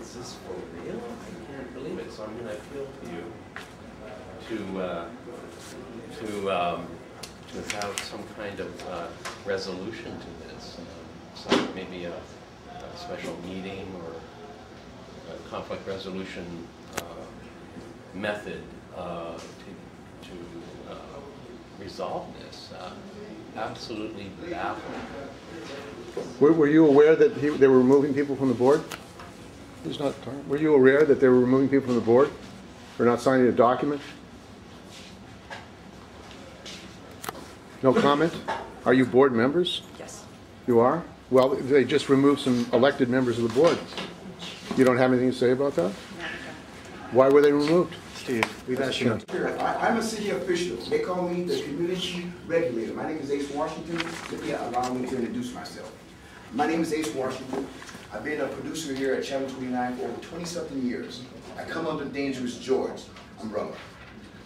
is this for real? I can't believe it. So I'm going to appeal to you to have some kind of resolution to this. So maybe a special meeting or a conflict resolution method to resolve this. Absolutely baffling. Were you aware that they were removing people from the board? He's not. Were you aware that they were removing people from the board for not signing a document? No comment? Are you board members? Yes. You are? Well, they just removed some elected members of the board. You don't have anything to say about that? Why were they removed? Steve, we've asked you. I'm a city official. They call me the community regulator. My name is Ace Washington. Let me allow me to introduce myself. My name is Ace Washington. I've been a producer here at Channel 29 for over 20-something years. I come under Dangerous George umbrella.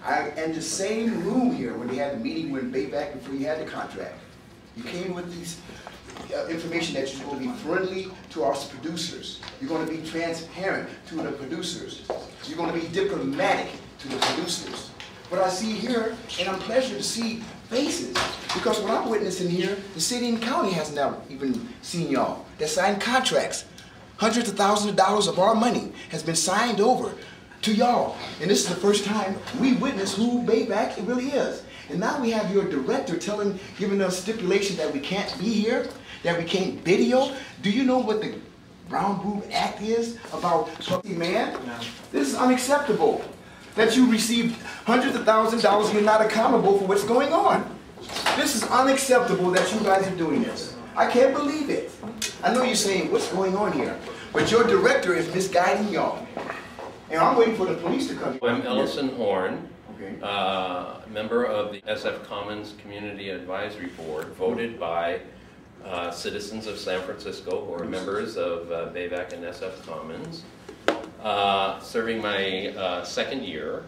I'm in the same room here when they had the meeting when way back before you had the contract. You came with these information that you're going to be friendly to our producers. You're going to be transparent to the producers. You're going to be diplomatic to the producers. What I see here, and I'm pleased to see faces, because what I'm witnessing here, the city and county has never even seen y'all. They signed contracts. Hundreds of thousands of dollars of our money has been signed over to y'all. And this is the first time we witness who Bayback it really is. And now we have your director giving us stipulation that we can't be here, that we can't video. Do you know what the Brown Group Act is about? Man, this is unacceptable. That you received hundreds of thousands of dollars and you're not accountable for what's going on. This is unacceptable that you guys are doing this. I can't believe it. I know you're saying, what's going on here? But your director is misguiding y'all. And I'm waiting for the police to come. I'm Ellison Horn, okay. Member of the SF Commons Community Advisory Board, voted by citizens of San Francisco who are members of BAVC and SF Commons, serving my second year.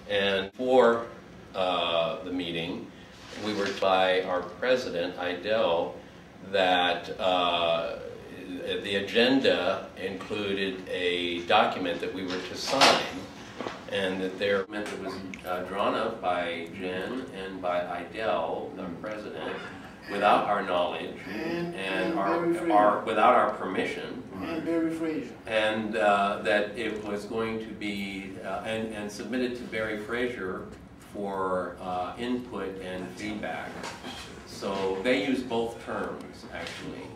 And for the meeting, we were told by our president, Idell, that the agenda included a document that we were to sign, and that their document was drawn up by Jen and by Idell, the president, without our knowledge and without our permission, and that it was going to be and submitted to Barry Frazier for input and feedback. So they use both terms, actually.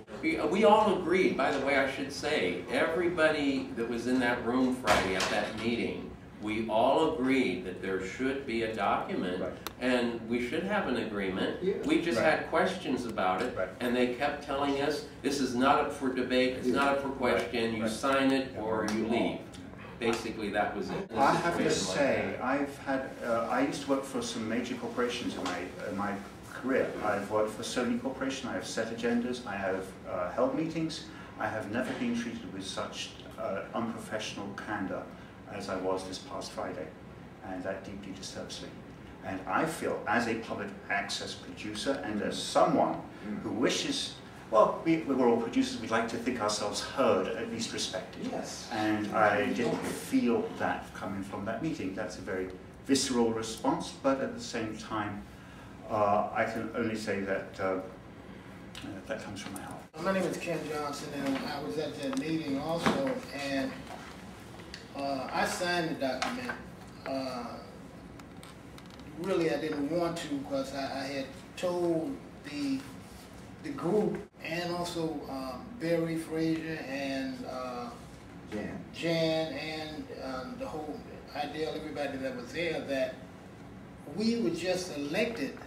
We all agreed, by the way, I should say, everybody that was in that room Friday at that meeting, we all agreed that there should be a document, and we should have an agreement. Yeah. We just had questions about it, and they kept telling us, this is not up for debate, it's not up for question, you sign it or you leave. Basically, that was it. I have to say, I've had, I used to work for some major corporations in my career. I've worked for Sony Corporation, I have set agendas, I have held meetings. I have never been treated with such unprofessional candor as I was this past Friday, and that deeply disturbs me. And I feel, as a public access producer and as someone who wishes, well, we're all producers, we'd like to think ourselves heard, at least respected. Yes. And I didn't feel that coming from that meeting. That's a very visceral response, but at the same time, I can only say that that comes from my heart. My name is Ken Johnson, and I was at that meeting also, and I signed the document. Really, I didn't want to, because I had told the group, and also Barry Frazier and Jan and the whole Idell, everybody that was there, that we were just elected,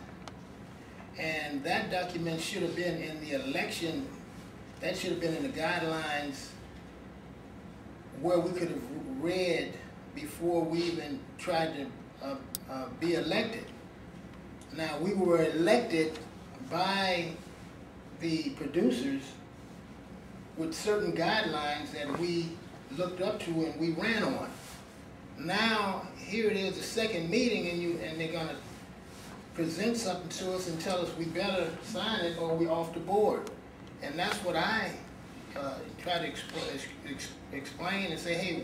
and that document should have been in the election, that should have been in the guidelines where we could have read before we even tried to be elected. Now, we were elected by the producers with certain guidelines that we looked up to and we ran on. Now, here it is, the second meeting, and they're going to present something to us and tell us we better sign it or we're off the board. And that's what I try to explain and say, hey,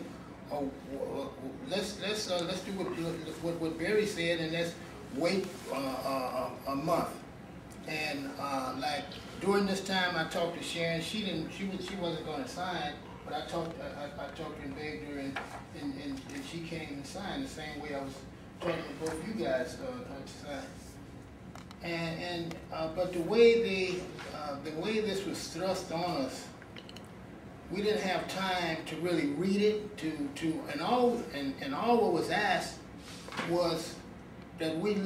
let's do what Barry said, and let's wait a month. And like during this time, I talked to Sharon. She wasn't going to sign, but I talked to her and begged her, and she came and signed the same way I was talking to both you guys to sign. But the way this was thrust on us, we didn't have time to really read it. And all what was asked was that we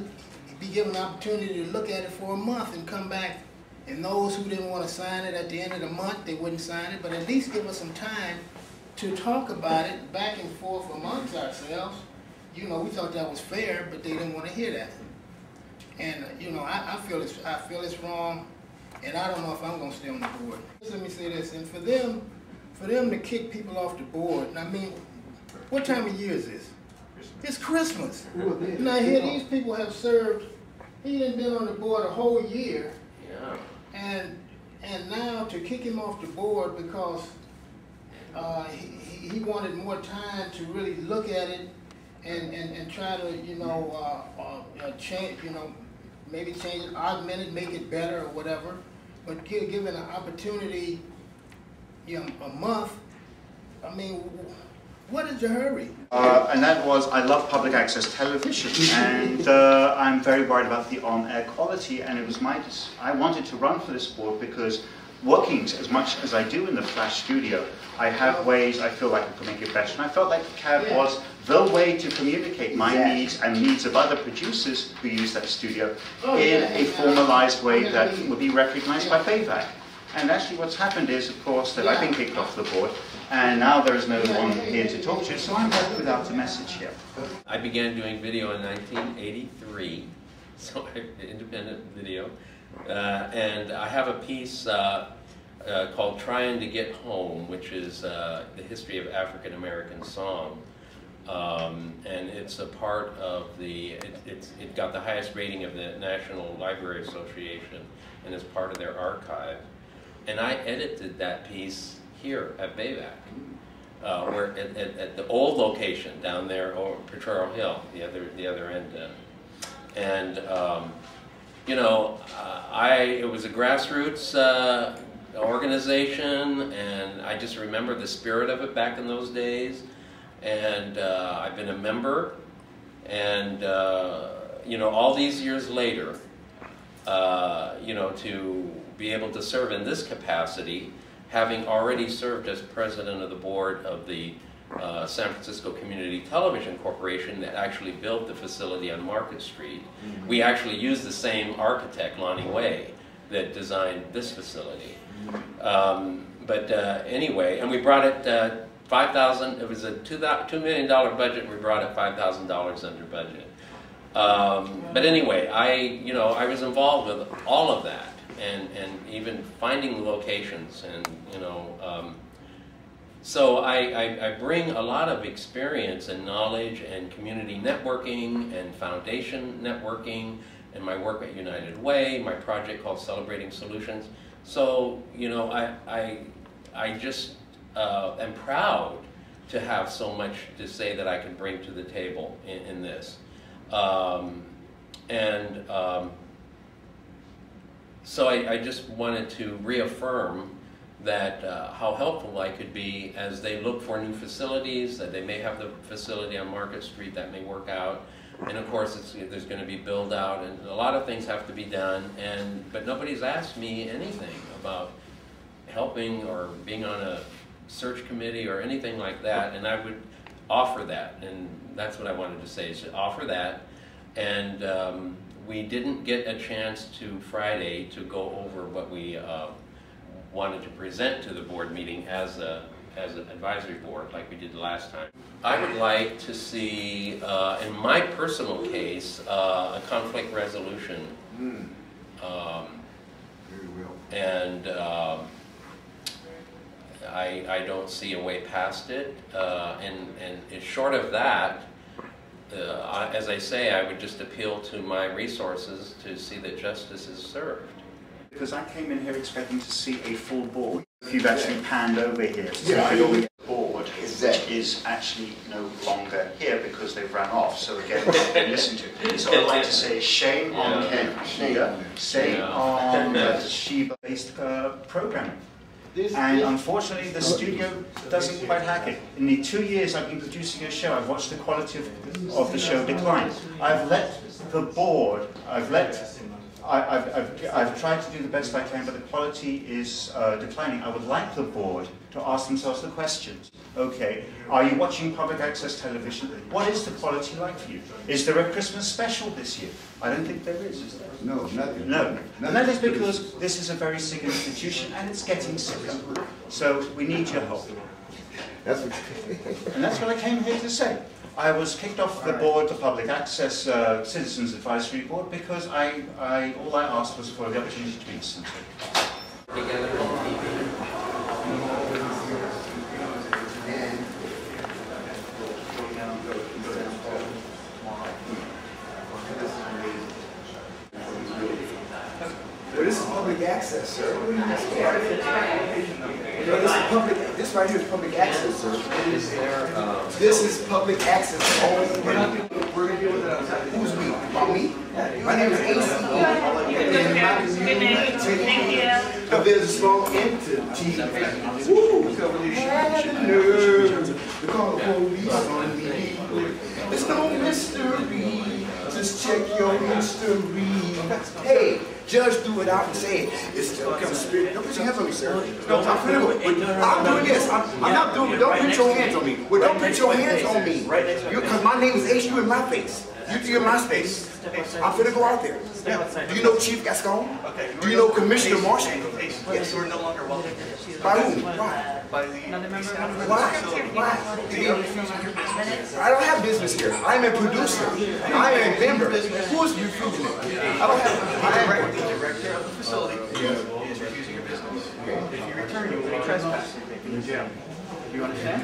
be given an opportunity to look at it for a month and come back. And those who didn't want to sign it at the end of the month, they wouldn't sign it. But at least give us some time to talk about it back and forth amongst ourselves. You know, we thought that was fair, but they didn't want to hear that. And you know, I feel it's wrong, and I don't know if I'm going to stay on the board. Let me say this, and for them to kick people off the board, and I mean, what time of year is this? It's Christmas. Now here, these people have served. He done been on the board a whole year. Yeah. And now to kick him off the board because he wanted more time to really look at it and try to, you know, change, you know, maybe change it, augment it, make it better or whatever. But given an opportunity, you know, a month, I mean, what is your hurry? And that was, I love public access television, and I'm very worried about the on-air quality, and it was I wanted to run for this board because working as much as I do in the Flash studio, I have ways I feel like I could make it better, and I felt like the CAD was the way to communicate my needs and needs of other producers who use that studio in a formalized way that would be recognized by BAVC. And actually what's happened is, of course, that I've been kicked off the board, and now there is no one here to talk to, so I'm left without a message here. I began doing video in 1983, so independent video, and I have a piece called Trying to Get Home, which is the history of African American song. And it's a part of the, it got the highest rating of the National Library Association, and is part of their archive. And I edited that piece here at BAVC, where at the old location down there, or Potrero Hill, the other end. You know, it was a grassroots organization, and I just remember the spirit of it back in those days. And I've been a member, and you know, all these years later, you know, to be able to serve in this capacity, having already served as president of the board of the San Francisco Community Television Corporation that actually built the facility on Market Street. Mm-hmm. We actually used the same architect, Lonnie Way, that designed this facility. Anyway, and we brought it $5,000. It was a $2 million budget. We brought it $5,000 under budget. But anyway, I was involved with all of that, and even finding locations, and you know, so I bring a lot of experience and knowledge and community networking and foundation networking, and my work at United Way, my project called Celebrating Solutions. So you know, I just am proud to have so much to say that I can bring to the table in this. So I just wanted to reaffirm that how helpful I could be as they look for new facilities, that they may have the facility on Market Street that may work out. And of course, there's going to be build out, and a lot of things have to be done. But nobody's asked me anything about helping or being on a search committee or anything like that. And I would offer that, and that's what I wanted to say, is to offer that. And we didn't get a chance to Friday to go over what we wanted to present to the board meeting as an advisory board like we did the last time. I would like to see, in my personal case, a conflict resolution. Very well. And I don't see a way past it. And short of that, as I say, I would just appeal to my resources to see that justice is served. Because I came in here expecting to see a full board. If you've actually panned over here, so Yeah, the board Exactly. is actually no longer here because they've run off. So again, they listen to. So I'd like to say shame on Ken Ikeda, shame on Shiba-based programming. And unfortunately, the studio doesn't quite hack it. In the 2 years I've been producing a show, I've watched the quality of the show decline. I've let the board, I've tried to do the best I can, but the quality is declining. I would like the board to ask themselves the questions. Okay, are you watching public access television? What is the quality like for you? Is there a Christmas special this year? I don't think there is there? No, nothing. No, and that is because this is a very sick institution and it's getting sicker. So we need your help. That's what. And that's what I came here to say. I was kicked off the board, the Public Access Citizens Advisory Board, because all I asked was for the opportunity to be listened to. Well, this is public access, sir. What do you expect? You know, this is public. This right here is public access, sir. This is public access. We're gonna deal with who's we? About me? My name is AC. But there's a small entity. Woo! Had the nerve to call the police on me. It's no mystery. Just check your history. Hey. Judge threw it out and said, it's still conspiracy. Don't put your hands on me, sir. No, I'm doing this. I'm not doing it. Don't put your hands on me. Well, don't put your hands on me. Because my name is H. You in my face. You in my space. I'm finna go out there. Do you know Chief Gascon? Do you know Commissioner Marshall? Yes. We're no longer welcome. By whom? Why? By the Why? I don't have business here. I'm a producer. I am a member. Who is refusing it? I don't have. The director of the facility is refusing your business. If you return, you will be trespassing. You understand?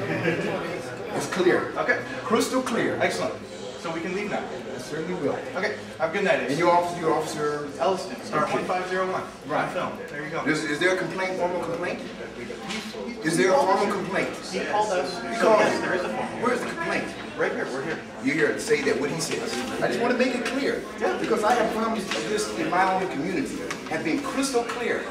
It's clear. Okay. Crystal clear. Excellent. So we can leave now. I certainly will. Okay. Have a good night. And your officer, Elliston, star 1501. Right. On film. There you go. Is there a complaint, formal complaint? Is there a formal complaint? He called us. He So called yes, us. there is a formal. Where's the complaint? Right here. We're here. You're here to say that what he says. I just want to make it clear. Yeah. Because I have problems with this in my own community. Have been crystal clear.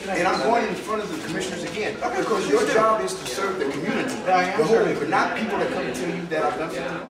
And I'm going in front of the commissioners again. Because your job is to serve the community, the whole, but not people that come and tell you that I've done something.